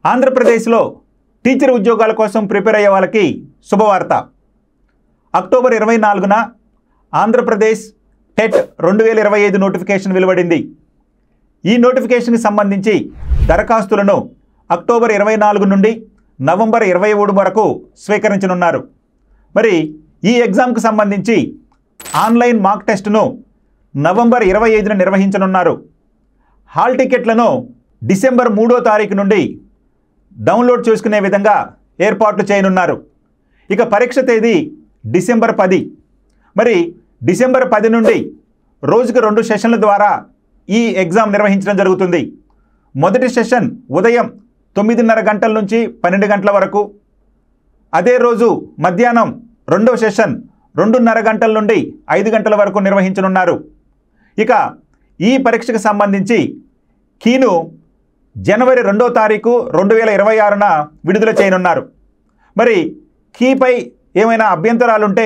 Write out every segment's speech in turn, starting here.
ఆంధ్రప్రదేశ్లో టీచర్ ఉద్యోగాల కోసం ప్రిపేర్ అయ్యే వాళ్ళకి శుభవార్త. అక్టోబర్ 24న ఆంధ్రప్రదేశ్ టెట్ 2025 నోటిఫికేషన్ వెలువడింది. ఈ నోటిఫికేషన్కి సంబంధించి దరఖాస్తులను అక్టోబర్ 24 నుండి నవంబర్ 23 వరకు స్వీకరించనున్నారు. మరి ఈ ఎగ్జామ్కి సంబంధించి ఆన్లైన్ మాక్ టెస్ట్ను నవంబర్ 25న నిర్వహించనున్నారు. హాల్ టికెట్లను డిసెంబర్ 3వ తారీఖు నుండి డౌన్లోడ్ చేసుకునే విధంగా ఏర్పాట్లు చేయనున్నారు. ఇక పరీక్ష తేదీ డిసెంబర్ 10. మరి డిసెంబర్ 10 నుండి రోజుకు 2 సెషన్ల ద్వారా ఈ ఎగ్జామ్ నిర్వహించడం జరుగుతుంది. మొదటి సెషన్ ఉదయం 9:30 గంటల నుంచి 12 గంటల వరకు, అదే రోజు మధ్యాహ్నం రెండవ సెషన్ 2:30 గంటల నుండి 5 గంటల వరకు నిర్వహించనున్నారు. ఇక ఈ పరీక్షకు సంబంధించి కీను జనవరి 2వ తారీఖు 2026న విడుదల చేయనున్నారు. మరి కీపై ఏమైనా అభ్యంతరాలుంటే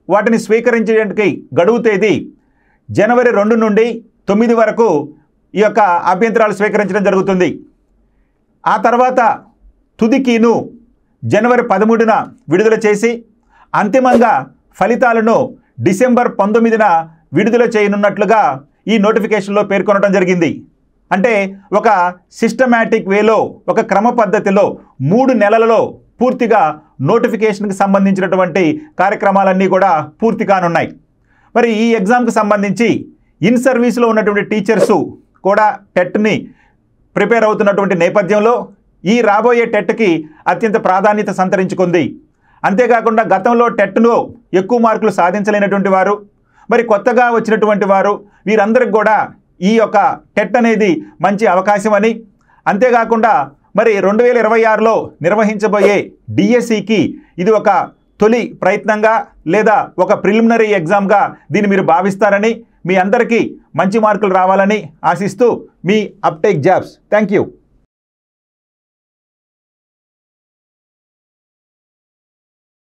వాటిని స్వీకరించడానికి గడువు తేదీ జనవరి 2 నుండి 9 వరకు ఈ యొక్క అభ్యంతరాలు స్వీకరించడం జరుగుతుంది. ఆ తర్వాత తుది కీను జనవరి 13న విడుదల చేసి అంతిమంగా ఫలితాలను డిసెంబర్ 19న విడుదల చేయనున్నట్లుగా ఈ నోటిఫికేషన్లో పేర్కొనడం జరిగింది. అంటే ఒక సిస్టమాటిక్ వేలో, ఒక క్రమ పద్ధతిలో 3 నెలలలో పూర్తిగా నోటిఫికేషన్కి సంబంధించినటువంటి కార్యక్రమాలన్నీ కూడా పూర్తి కానున్నాయి. మరి ఈ ఎగ్జామ్కి సంబంధించి ఇన్ సర్వీస్లో ఉన్నటువంటి టీచర్సు కూడా టెట్ని ప్రిపేర్ అవుతున్నటువంటి నేపథ్యంలో ఈ రాబోయే టెట్కి అత్యంత ప్రాధాన్యత సంతరించుకుంది. అంతేకాకుండా గతంలో టెట్లో ఎక్కువ మార్కులు సాధించలేనటువంటి వారు, మరి కొత్తగా వచ్చినటువంటి వారు, వీరందరికి కూడా ఈ యొక్క టెట్ అనేది మంచి అవకాశం అని, అంతేకాకుండా మరి 2026లో నిర్వహించబోయే డిఎస్సికి ఇది ఒక తొలి ప్రయత్నంగా లేదా ఒక ప్రిలిమినరీ ఎగ్జామ్గా దీన్ని మీరు భావిస్తారని, మీ అందరికీ మంచి మార్కులు రావాలని ఆశిస్తూ మీ అప్టేక్ జాబ్స్. Thank you.